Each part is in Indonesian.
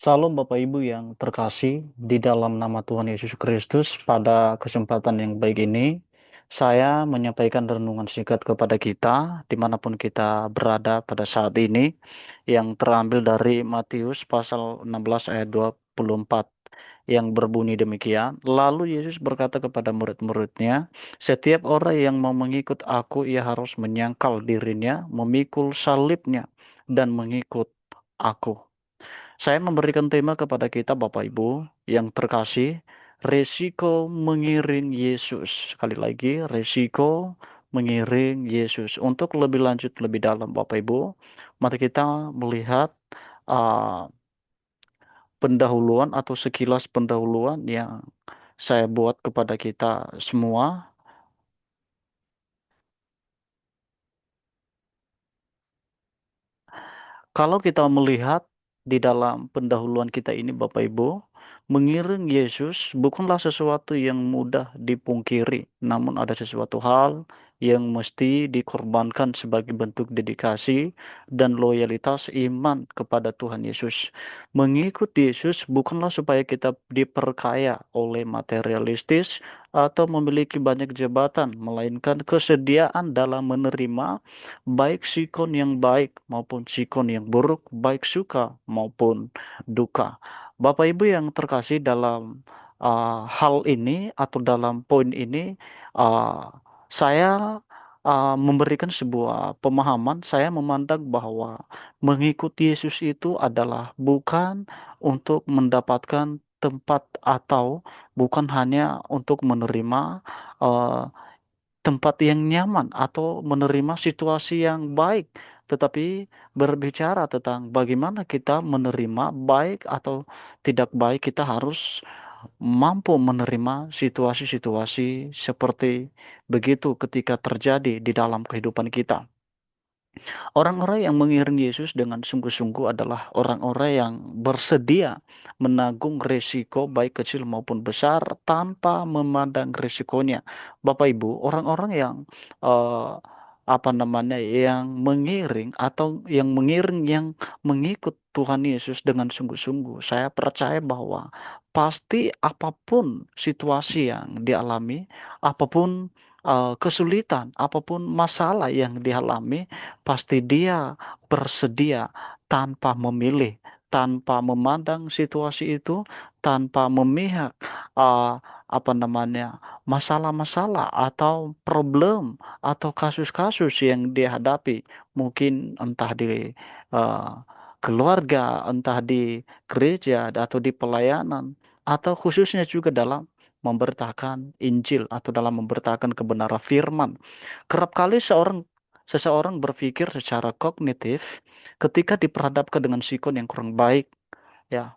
Salam Bapak Ibu yang terkasih di dalam nama Tuhan Yesus Kristus. Pada kesempatan yang baik ini, saya menyampaikan renungan singkat kepada kita, dimanapun kita berada pada saat ini, yang terambil dari Matius pasal 16 ayat 24, yang berbunyi demikian. Lalu Yesus berkata kepada murid-muridnya, "Setiap orang yang mau mengikut aku, ia harus menyangkal dirinya, memikul salibnya, dan mengikut aku." Saya memberikan tema kepada kita, Bapak Ibu yang terkasih, resiko mengiring Yesus. Sekali lagi, resiko mengiring Yesus. Untuk lebih lanjut, lebih dalam, Bapak Ibu, mari kita melihat uh, pendahuluan atau sekilas pendahuluan yang saya buat kepada kita semua. Kalau kita melihat di dalam pendahuluan kita ini, Bapak Ibu, mengiring Yesus bukanlah sesuatu yang mudah dipungkiri, namun ada sesuatu hal yang mesti dikorbankan sebagai bentuk dedikasi dan loyalitas iman kepada Tuhan Yesus. Mengikut Yesus bukanlah supaya kita diperkaya oleh materialistis atau memiliki banyak jabatan, melainkan kesediaan dalam menerima baik sikon yang baik maupun sikon yang buruk, baik suka maupun duka. Bapak Ibu yang terkasih, dalam hal ini atau dalam poin ini, uh, saya memberikan sebuah pemahaman. Saya memandang bahwa mengikuti Yesus itu adalah bukan untuk mendapatkan tempat atau bukan hanya untuk menerima uh, tempat yang nyaman atau menerima situasi yang baik, tetapi berbicara tentang bagaimana kita menerima baik atau tidak baik, kita harus mampu menerima situasi-situasi seperti begitu ketika terjadi di dalam kehidupan kita. Orang-orang yang mengiring Yesus dengan sungguh-sungguh adalah orang-orang yang bersedia menanggung risiko baik kecil maupun besar tanpa memandang risikonya. Bapak Ibu, orang-orang yang eh, apa namanya, yang mengiring atau yang mengikut Tuhan Yesus dengan sungguh-sungguh, saya percaya bahwa pasti apapun situasi yang dialami, apapun kesulitan, apapun masalah yang dialami, pasti dia bersedia tanpa memilih, tanpa memandang situasi itu, tanpa memihak uh, apa namanya, masalah-masalah atau problem atau kasus-kasus yang dihadapi, mungkin entah di uh, keluarga, entah di gereja atau di pelayanan, atau khususnya juga dalam memberitakan Injil atau dalam memberitakan kebenaran firman. Kerap kali seseorang berpikir secara kognitif ketika diperhadapkan dengan sikon yang kurang baik, ya,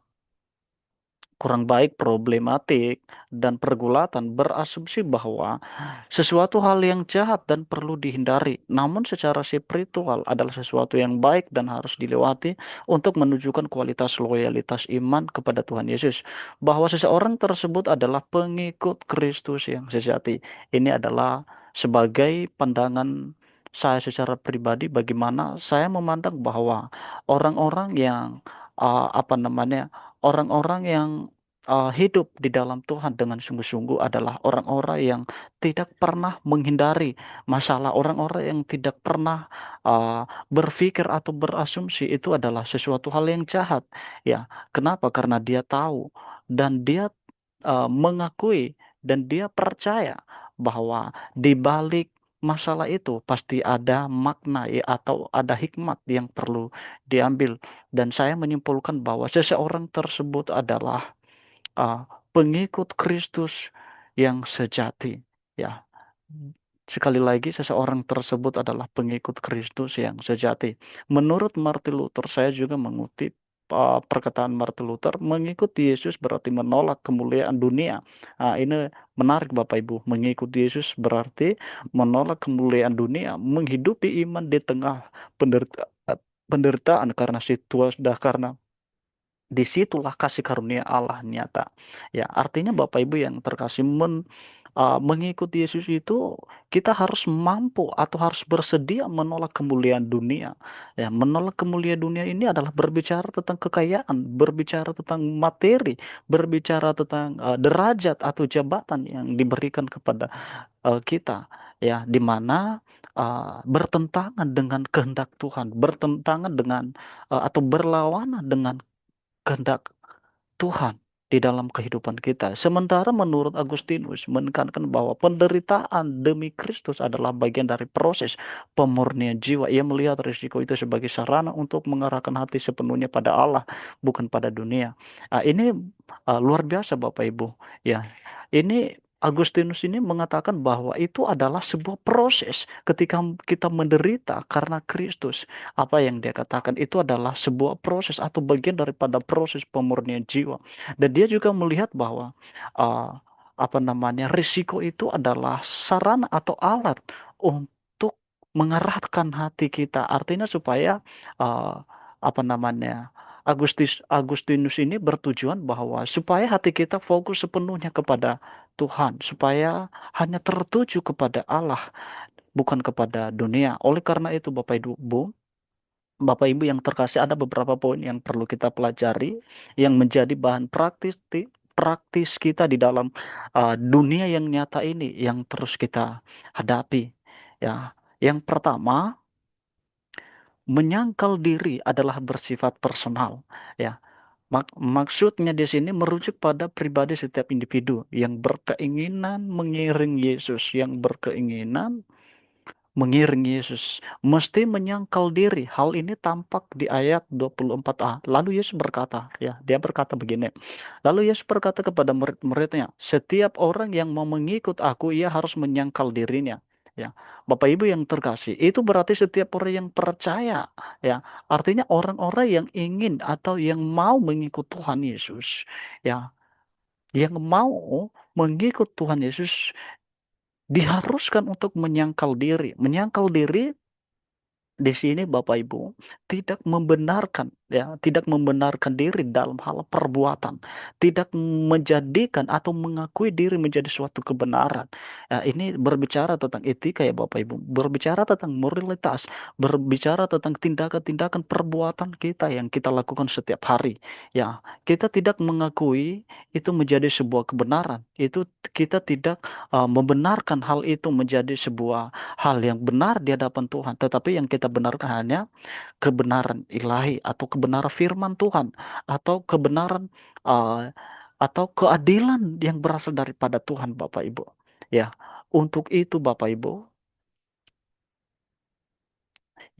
kurang baik, problematik, dan pergulatan, berasumsi bahwa sesuatu hal yang jahat dan perlu dihindari. Namun secara spiritual adalah sesuatu yang baik dan harus dilewati untuk menunjukkan kualitas loyalitas iman kepada Tuhan Yesus. Bahwa seseorang tersebut adalah pengikut Kristus yang sejati. Ini adalah sebagai pandangan saya secara pribadi, bagaimana saya memandang bahwa orang-orang yang apa namanya, orang-orang yang hidup di dalam Tuhan dengan sungguh-sungguh adalah orang-orang yang tidak pernah menghindari masalah, orang-orang yang tidak pernah berpikir atau berasumsi itu adalah sesuatu hal yang jahat. Ya, kenapa? Karena dia tahu dan dia mengakui dan dia percaya bahwa di balik masalah itu pasti ada makna, ya, atau ada hikmat yang perlu diambil. Dan saya menyimpulkan bahwa seseorang tersebut adalah uh, pengikut Kristus yang sejati. Ya, sekali lagi, seseorang tersebut adalah pengikut Kristus yang sejati. Menurut Martin Luther, saya juga mengutip perkataan Martin Luther, mengikuti Yesus berarti menolak kemuliaan dunia. Nah, ini menarik Bapak Ibu. Mengikuti Yesus berarti menolak kemuliaan dunia, menghidupi iman di tengah penderitaan karena situasi, karena disitulah kasih karunia Allah nyata. Ya, artinya Bapak Ibu yang terkasih, mengikuti Yesus itu kita harus mampu atau harus bersedia menolak kemuliaan dunia. Ya, menolak kemuliaan dunia ini adalah berbicara tentang kekayaan, berbicara tentang materi, berbicara tentang derajat atau jabatan yang diberikan kepada kita, ya, di mana bertentangan dengan kehendak Tuhan, bertentangan dengan atau berlawanan dengan kehendak Tuhan di dalam kehidupan kita. Sementara menurut Agustinus menekankan bahwa penderitaan demi Kristus adalah bagian dari proses pemurnian jiwa. Ia melihat risiko itu sebagai sarana untuk mengarahkan hati sepenuhnya pada Allah, bukan pada dunia. Ini luar biasa Bapak Ibu. Ya, ini Agustinus ini mengatakan bahwa itu adalah sebuah proses ketika kita menderita karena Kristus. Apa yang dia katakan itu adalah sebuah proses atau bagian daripada proses pemurnian jiwa. Dan dia juga melihat bahwa uh, apa namanya risiko itu adalah sarana atau alat untuk mengarahkan hati kita. Artinya supaya uh, apa namanya Agustinus ini bertujuan bahwa supaya hati kita fokus sepenuhnya kepada Tuhan, supaya hanya tertuju kepada Allah, bukan kepada dunia. Oleh karena itu, Bapak Ibu yang terkasih, ada beberapa poin yang perlu kita pelajari yang menjadi bahan praktis kita di dalam dunia yang nyata ini yang terus kita hadapi. Ya, yang pertama, menyangkal diri adalah bersifat personal. Ya, maksudnya di sini merujuk pada pribadi setiap individu yang berkeinginan mengiring Yesus, yang berkeinginan mengiring Yesus, mesti menyangkal diri. Hal ini tampak di ayat 24a. Lalu Yesus berkata, ya, dia berkata begini. Lalu Yesus berkata kepada murid-muridnya, setiap orang yang mau mengikut aku, ia harus menyangkal dirinya. Ya, Bapak Ibu yang terkasih, itu berarti setiap orang yang percaya, ya, artinya orang-orang yang ingin atau yang mau mengikut Tuhan Yesus, ya, yang mau mengikut Tuhan Yesus diharuskan untuk menyangkal diri. Menyangkal diri di sini Bapak Ibu tidak membenarkan, ya, tidak membenarkan diri dalam hal perbuatan, tidak menjadikan atau mengakui diri menjadi suatu kebenaran. Ya, ini berbicara tentang etika ya Bapak Ibu, berbicara tentang moralitas, berbicara tentang tindakan-tindakan perbuatan kita yang kita lakukan setiap hari. Ya, kita tidak mengakui itu menjadi sebuah kebenaran. Itu kita tidak membenarkan hal itu menjadi sebuah hal yang benar di hadapan Tuhan, tetapi yang kita benarkan hanya kebenaran ilahi atau kebenaran firman Tuhan atau kebenaran uh, atau keadilan yang berasal daripada Tuhan Bapak Ibu. Ya, untuk itu Bapak Ibu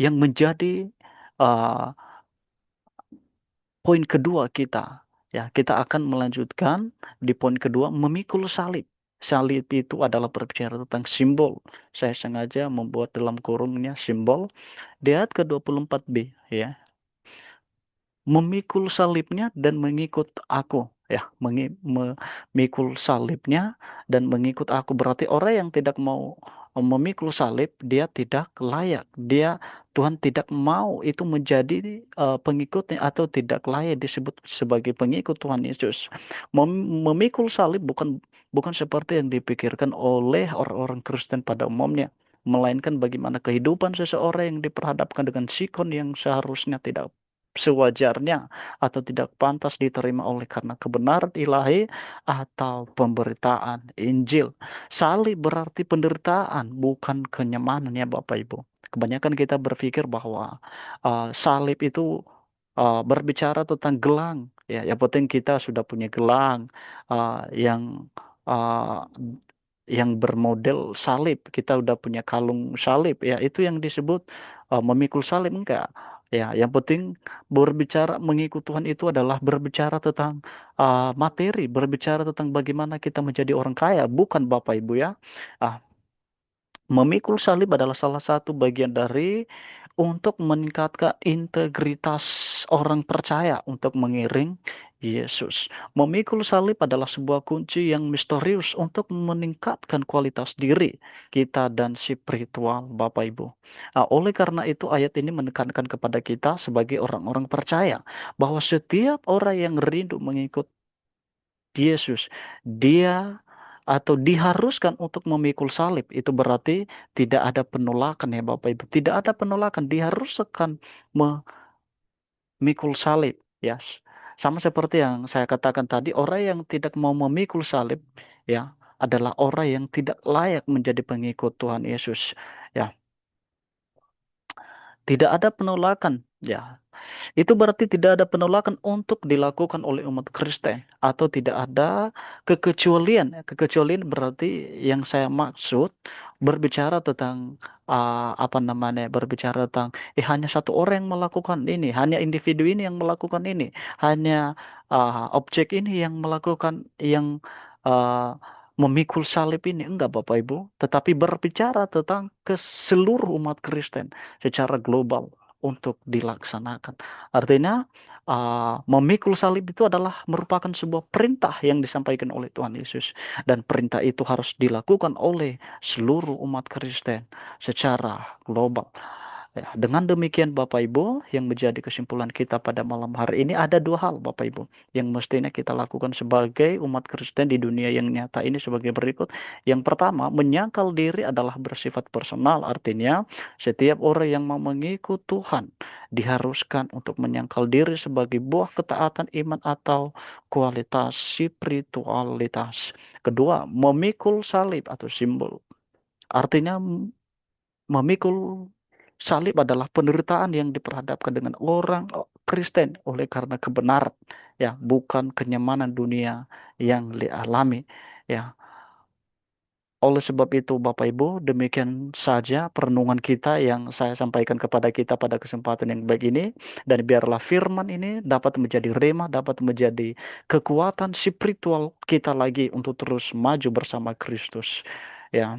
yang menjadi uh, poin kedua kita, ya, kita akan melanjutkan di poin kedua memikul salib. Salib itu adalah berbicara tentang simbol. Saya sengaja membuat dalam kurungnya simbol. Di ayat ke-24b, ya, memikul salibnya dan mengikut aku, ya, memikul salibnya dan mengikut aku berarti orang yang tidak mau memikul salib dia tidak layak, Tuhan tidak mau itu menjadi pengikutnya atau tidak layak disebut sebagai pengikut Tuhan Yesus. Memikul salib bukan seperti yang dipikirkan oleh orang-orang Kristen pada umumnya, melainkan bagaimana kehidupan seseorang yang diperhadapkan dengan sikon yang seharusnya tidak sewajarnya atau tidak pantas diterima oleh karena kebenaran ilahi atau pemberitaan Injil. Salib berarti penderitaan, bukan kenyamanan ya Bapak Ibu. Kebanyakan kita berpikir bahwa salib itu berbicara tentang gelang. Ya, yang penting kita sudah punya gelang uh, yang bermodel salib. Kita udah punya kalung salib. Ya, itu yang disebut memikul salib enggak. Ya, yang penting berbicara mengikut Tuhan itu adalah berbicara tentang materi, berbicara tentang bagaimana kita menjadi orang kaya, bukan Bapak Ibu ya. Ah, Memikul salib adalah salah satu bagian dari untuk meningkatkan integritas orang percaya untuk mengiring Yesus. Memikul salib adalah sebuah kunci yang misterius untuk meningkatkan kualitas diri kita dan spiritual Bapak Ibu. Oleh karena itu ayat ini menekankan kepada kita sebagai orang-orang percaya bahwa setiap orang yang rindu mengikut Yesus, dia atau diharuskan untuk memikul salib. Itu berarti tidak ada penolakan ya Bapak Ibu. Tidak ada penolakan, diharuskan memikul salib. Ya, sama seperti yang saya katakan tadi, orang yang tidak mau memikul salib ya adalah orang yang tidak layak menjadi pengikut Tuhan Yesus. Ya, tidak ada penolakan. Ya, itu berarti tidak ada penolakan untuk dilakukan oleh umat Kristen atau tidak ada kekecualian. Kekecualian berarti yang saya maksud berbicara tentang apa namanya? Berbicara tentang hanya satu orang yang melakukan ini, hanya individu ini yang melakukan ini, hanya objek ini yang melakukan yang ah, memikul salib ini. Enggak Bapak Ibu, tetapi berbicara tentang ke seluruh umat Kristen secara global untuk dilaksanakan. Artinya, memikul salib itu adalah merupakan sebuah perintah yang disampaikan oleh Tuhan Yesus, dan perintah itu harus dilakukan oleh seluruh umat Kristen secara global. Ya, dengan demikian Bapak Ibu, yang menjadi kesimpulan kita pada malam hari ini ada dua hal Bapak Ibu yang mestinya kita lakukan sebagai umat Kristen di dunia yang nyata ini sebagai berikut. Yang pertama, menyangkal diri adalah bersifat personal, artinya setiap orang yang mau mengikut Tuhan diharuskan untuk menyangkal diri sebagai buah ketaatan iman atau kualitas spiritualitas. Kedua, memikul salib atau simbol. Artinya memikul salib adalah penderitaan yang diperhadapkan dengan orang Kristen oleh karena kebenaran, ya, bukan kenyamanan dunia yang dialami, ya. Oleh sebab itu, Bapak Ibu, demikian saja perenungan kita yang saya sampaikan kepada kita pada kesempatan yang baik ini. Dan biarlah firman ini dapat menjadi rema, dapat menjadi kekuatan spiritual kita lagi untuk terus maju bersama Kristus. Ya,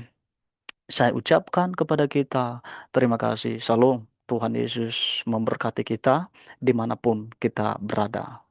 saya ucapkan kepada kita, terima kasih. Salam. Tuhan Yesus memberkati kita dimanapun kita berada.